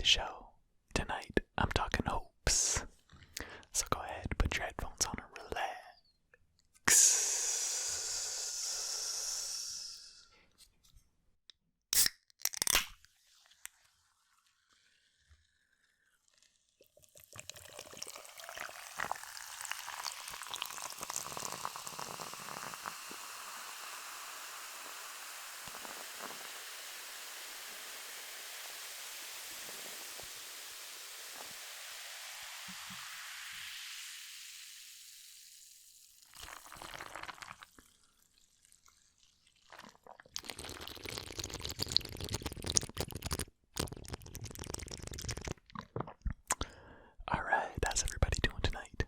the show. Tonight, I'm talking hopes. So go ahead, put your headphones on and relax. Alright, how's everybody doing tonight?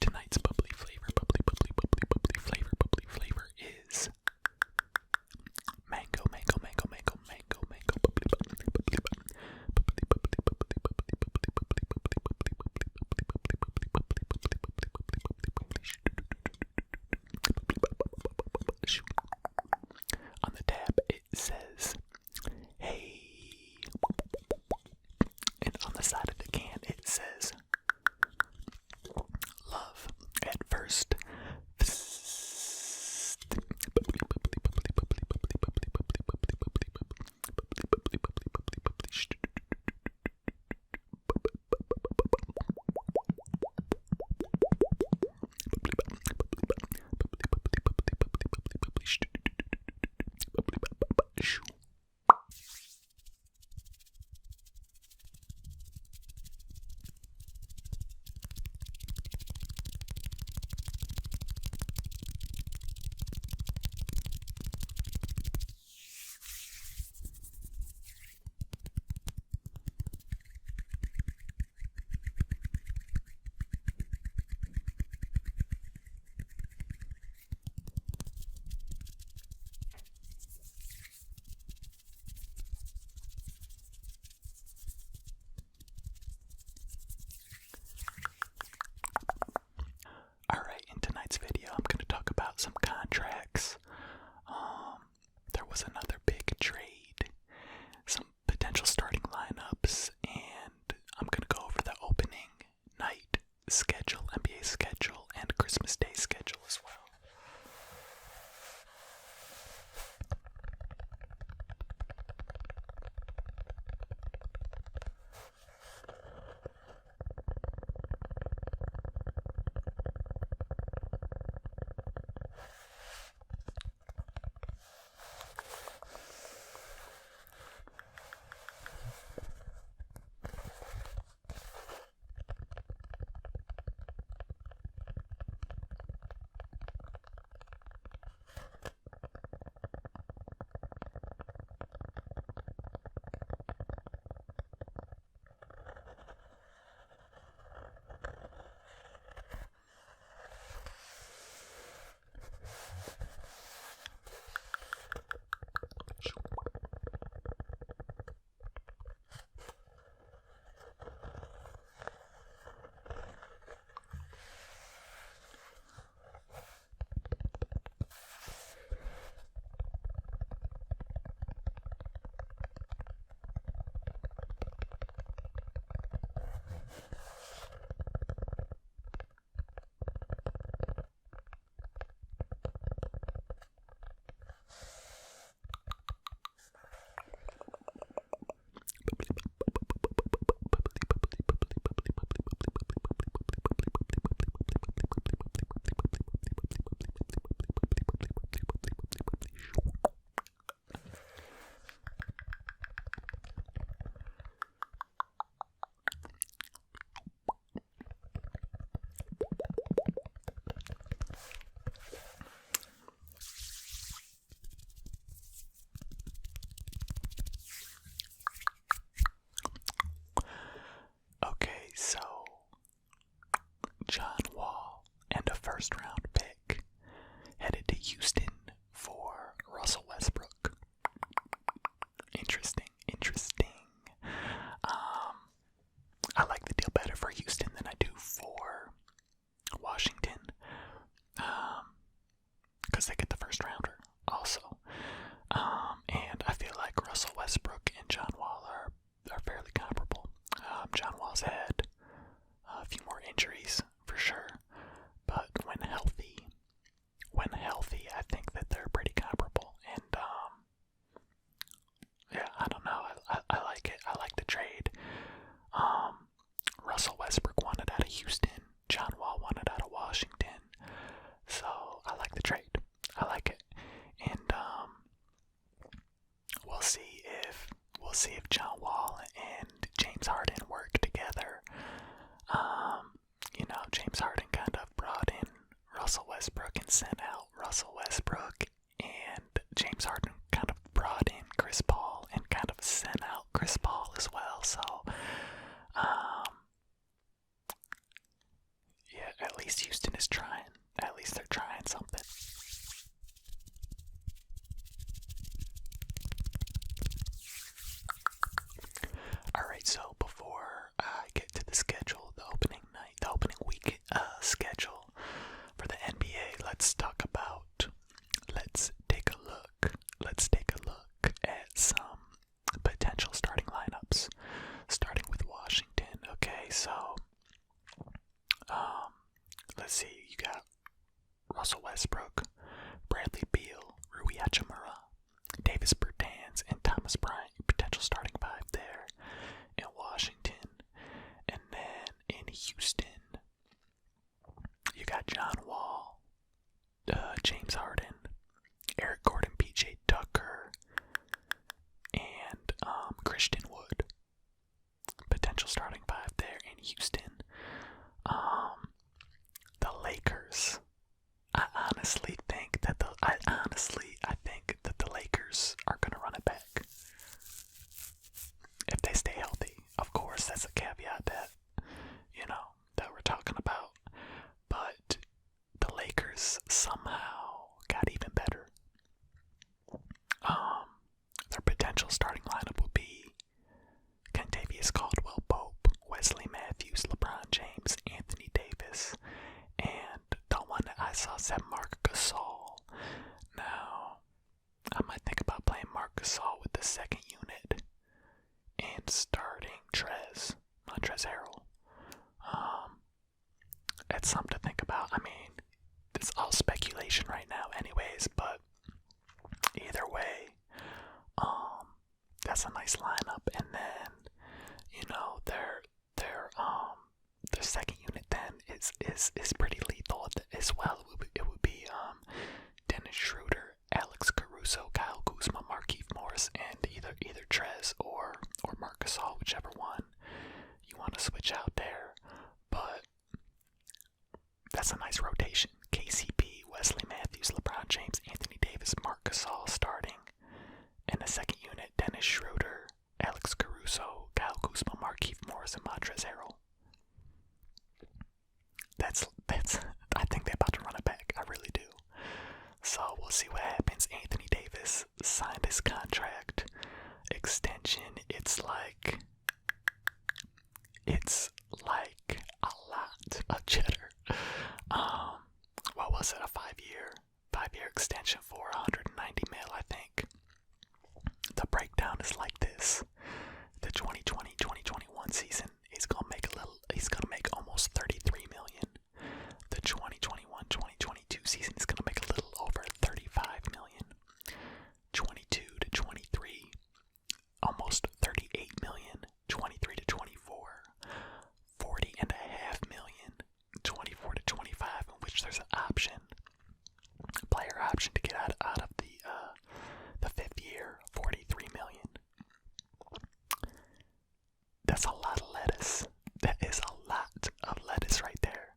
Tonight's bubbly flavor is mango, On the tab it says, hey, and on the side of the can it says, love at first. Alright, in tonight's video, I'm going to talk about some contracts. There was another big trade, some potential starting lineups, and I'm going to go over the opening night schedule, NBA schedule, and Christmas Day schedule as well. First round pick headed to Houston for Russell Westbrook. sent out Russell Westbrook, and James Harden kind of brought in Chris Paul and kind of sent out Chris Paul as well. So, yeah, at least Houston is trying. At least they're trying something. Alright, so before I get to the schedule, the opening week schedule for the NBA, let's take a look at some potential starting lineups, starting with Washington. Okay, so, let's see, you got Russell Westbrook, Bradley Beal, Rui Hachimura, Davis Bertans, and Thomas Bryant, potential starting five there in Washington. And then in Houston, you got John Wall, James Harden, Eric Gordon, PJ Tucker, and Christian Wood. Potential starting five there in Houston. The Lakers. I honestly think that the Lakers are gonna run it back if they stay healthy. Of course, that's a caveat that we're talking about. But the Lakers somehow got even better. Their potential starting lineup would be Kentavious Caldwell-Pope, Wesley Matthews, LeBron James, Anthony Davis, and the one that I saw said Marc Gasol. Now, I might think about playing Marc Gasol with the second unit and starting Montrezl Harrell. That's something to think about. I mean, it's all speculation right now anyways, but either way, that's a nice lineup. And then, their second unit then is pretty lethal as well. It would be Dennis Schroeder, Alex Caruso, Kyle Kuzma, Markieff Morris, and either Trez or Marc Gasol, whichever one you want to switch out there. But that's a nice rotation. KCP, Wesley Matthews, LeBron James, Anthony Davis, Marc Gasol starting. In the second unit, Dennis Schroeder, Alex Caruso, Kyle Kuzma, Markieff Morris, and Montrezl Harrell. I think they're about to run it back. I really do. So we'll see what happens. Anthony Davis signed his contract extension. It's like a lot of cheddar. What was it? A 5-year extension for $190 million, I think. The breakdown is like this. The 2020-2021 season, he's gonna make almost $33 million. The 2021-2022 season is gonna make a little over $35 million. 22 to 23, almost $38 million. 23 to 24, $40.5 million. 24 to 25, in which there's an player option to get out of the fifth year, $43 million. That's a lot of lettuce. That is a lot of lettuce right there.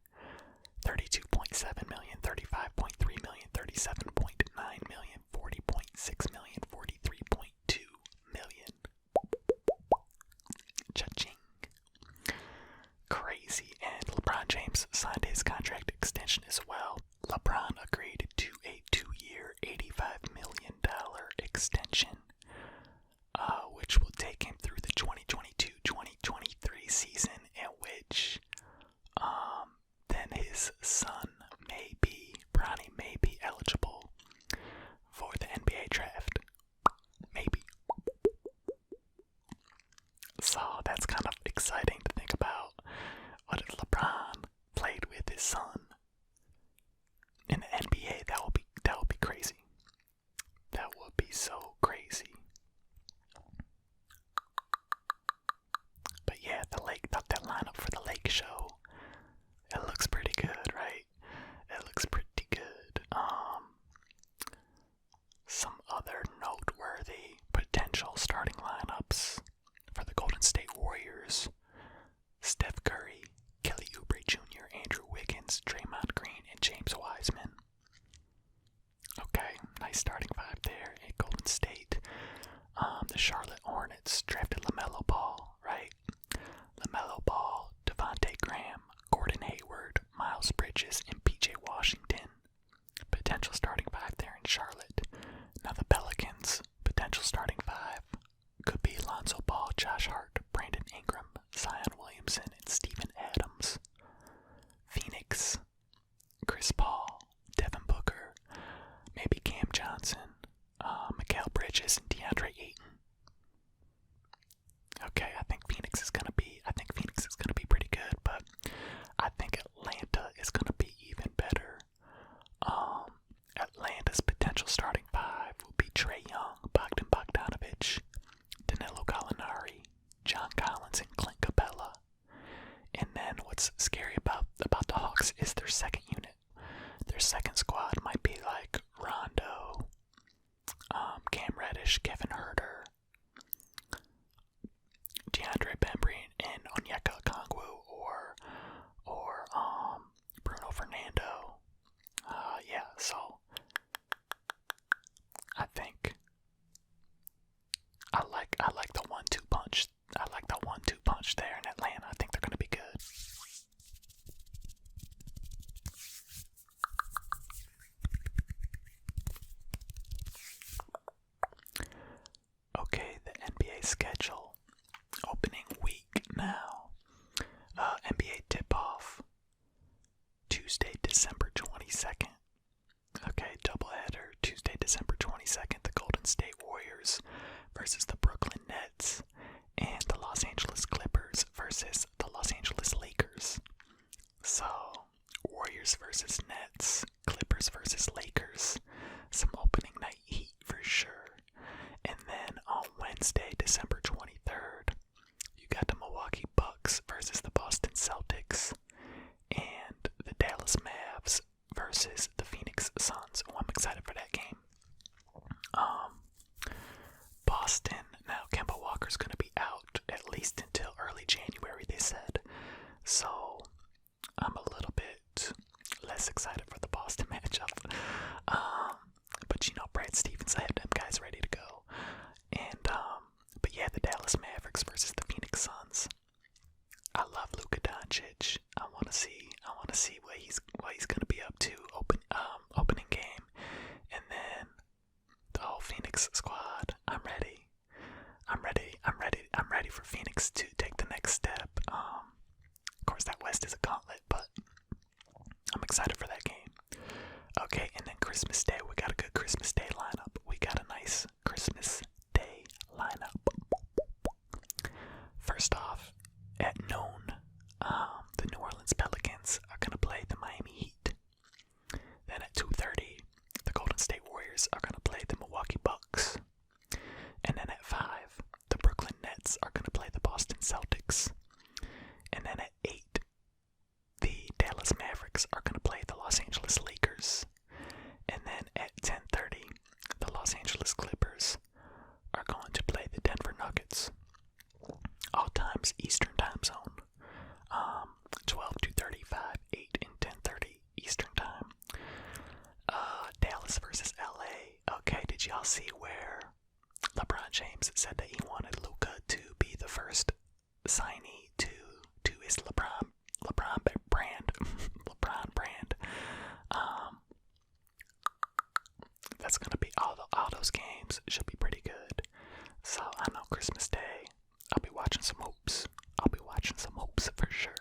$32.7 million, $35.3 million, $37.9 million, $40.6 million, $43.2 million. Cha-ching. Crazy. And LeBron James signed his contract extension as well. LeBron agreed to a 2-year, $85 million extension, which will take him through the 2022-2023 season, in which then his son Bronny may be eligible for the NBA draft. Maybe. So that's kind of exciting to think about. What if LeBron played with his son in the NBA? That would be crazy. That would be so crazy. But yeah, that lineup for the Lake show, it looks pretty good, right? It looks pretty good. Some other noteworthy potential starting lineups for the Golden State Warriors: Steph Curry, Kelly Oubre Jr., Andrew Wiggins, Draymond Green, and James Wiseman. there at Golden State. The Charlotte Hornets drafted LaMelo Ball, right? LaMelo Ball, Devontae Graham, Gordon Hayward, Miles Bridges, and PJ Washington. Potential starting five there in Charlotte. Now the Pelicans, potential starting five could be Lonzo Ball, Josh Hart, Brandon Ingram, Zion Williamson, and Steven Adams. Phoenix, Chris Paul, Devin Booker, maybe Cam Johnson, Mikal Bridges, and DeAndre Ayton. Okay, I think Phoenix is gonna be pretty good, but I think Atlanta is gonna be even better. Atlanta's potential starting five will be Trae Young, Bogdan Bogdanovic, Danilo Gallinari, John Collins, and Clint Capella. And then what's scary about the Hawks is their second unit. Their second squad might be like Rondo, Cam Reddish, Kevin Huerter, DeAndre Bembry, and Onyeka Okongwu, or Bruno Fernando. Yeah, so I think I like the 1-2 punch. I like the 1-2 punch there in Atlanta. I think they're gonna be good. Okay, the NBA schedule. Opening week now. NBA tip-off. Tuesday, December 22nd. Okay, doubleheader. Tuesday, December 22nd. The Golden State Warriors versus the Brooklyn Nets. And the Los Angeles Clippers versus the Los Angeles Lakers. So, Warriors versus Nets. Clippers versus Lakers. Some opening night heat for sure. And then on Wednesday, December 23rd, you got the Milwaukee Bucks versus the Boston Celtics, and the Dallas Mavs versus the Phoenix Suns. Oh, I'm excited for that game. Boston, now Kemba Walker's going to be out at least until early January, they said. So I'm a little bit less excited for the Boston matchup. But you know, Brad Stevens, I have them guys ready to go. And but yeah, the Dallas Mavericks versus the Phoenix Suns. I love Luka Doncic. I want to see what he's gonna be up to opening game, and then the whole Phoenix squad. I'm ready for Phoenix to take the next step. Of course, that West is a gauntlet, but I'm excited for that game. Okay, and then Christmas Day, we got a good Christmas Day lineup. We got a nice Christmas Day lineup. First off, at noon, the New Orleans Pelicans are going to play the Miami Heat. Then at 2:30, the Golden State Warriors are going to play the Milwaukee Bucks. And then at 5, the Brooklyn Nets are going to play the Boston Celtics. And then at 8, the Dallas Mavericks are going to play the Los Angeles Lakers. And then at 10:30, the Los Angeles Clippers are going to play the Denver Nuggets. All times Eastern time zone. 12 to 35, 8 and 10:30 Eastern time. Dallas versus LA. Okay, did y'all see where LeBron James said that he wanted Luka to be the first signee to his LeBron brand? LeBron brand. That's gonna be all those games should be pretty good. So I know Christmas Day, I'll be watching some hoops. For sure.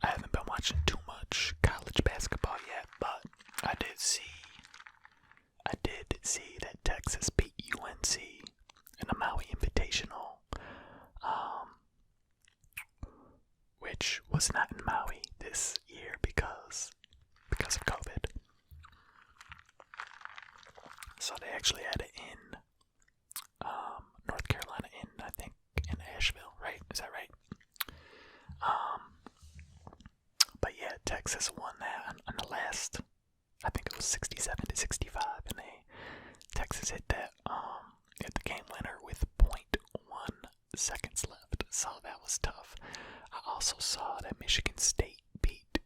I haven't been watching too much college basketball yet, but I did see that Texas beat UNC in the Maui Invitational, which was not in Maui this year because of COVID. So they actually had it in North Carolina, I think in Asheville, right? Is that right? But yeah, Texas won that on the last, I think it was 67 to 65, and Texas hit the game winner with 0.1 seconds left. So that was tough. I also saw that Michigan State beat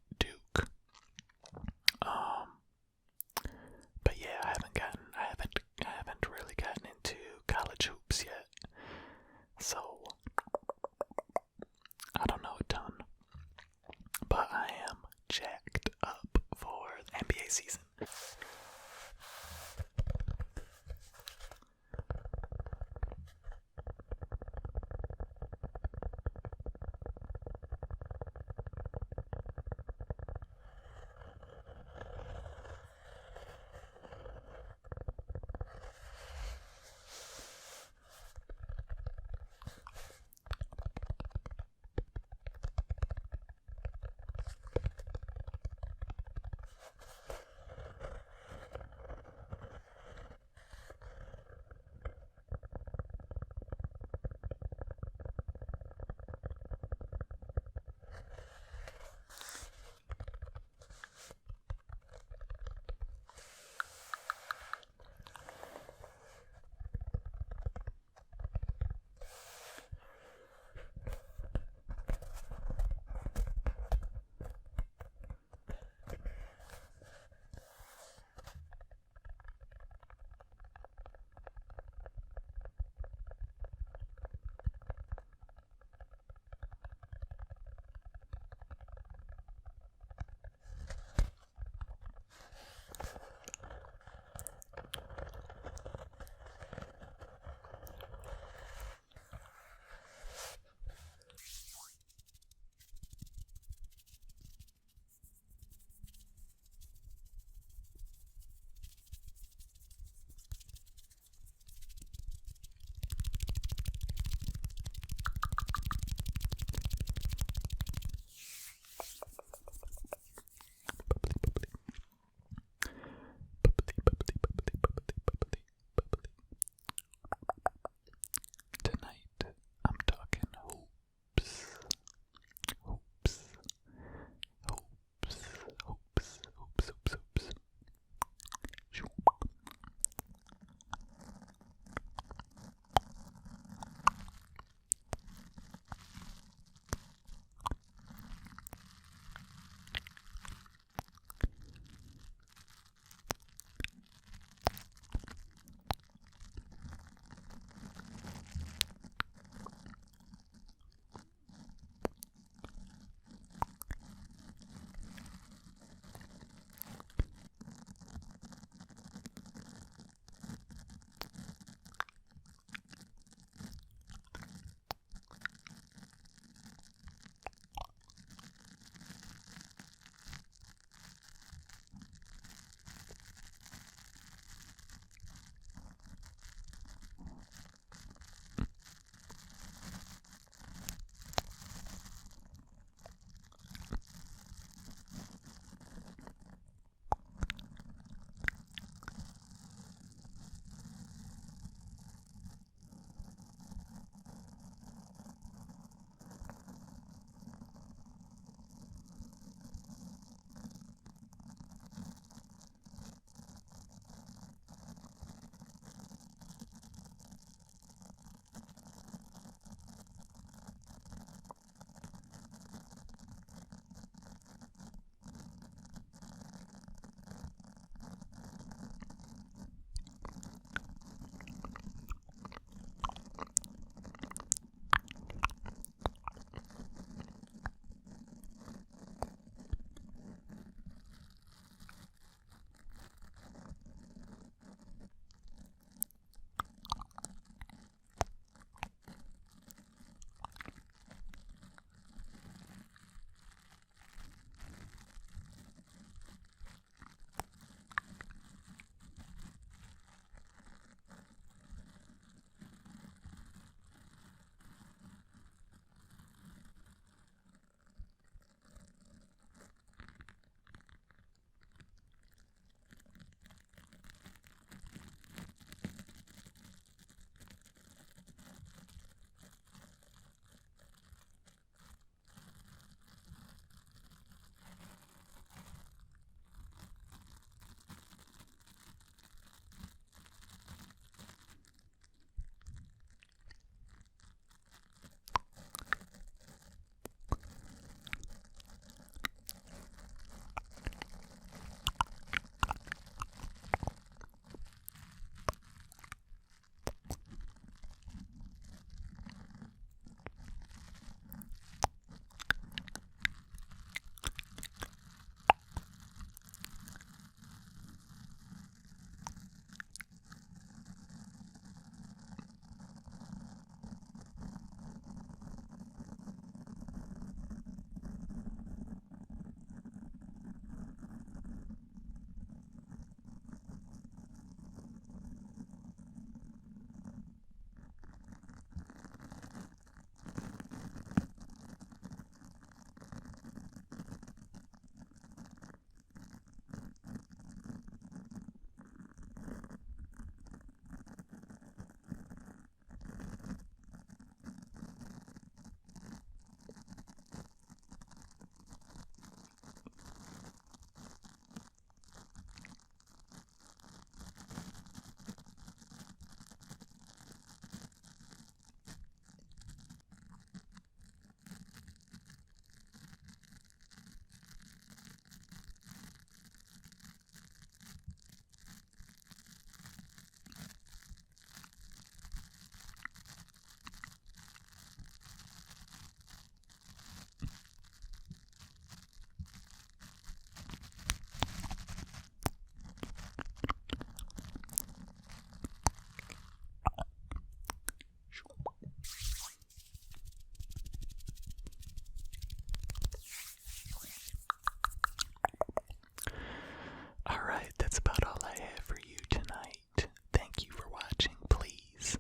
Alright, that's about all I have for you tonight. Thank you for watching. Please,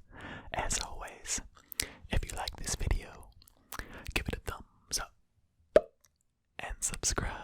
as always, if you like this video, give it a thumbs up and subscribe.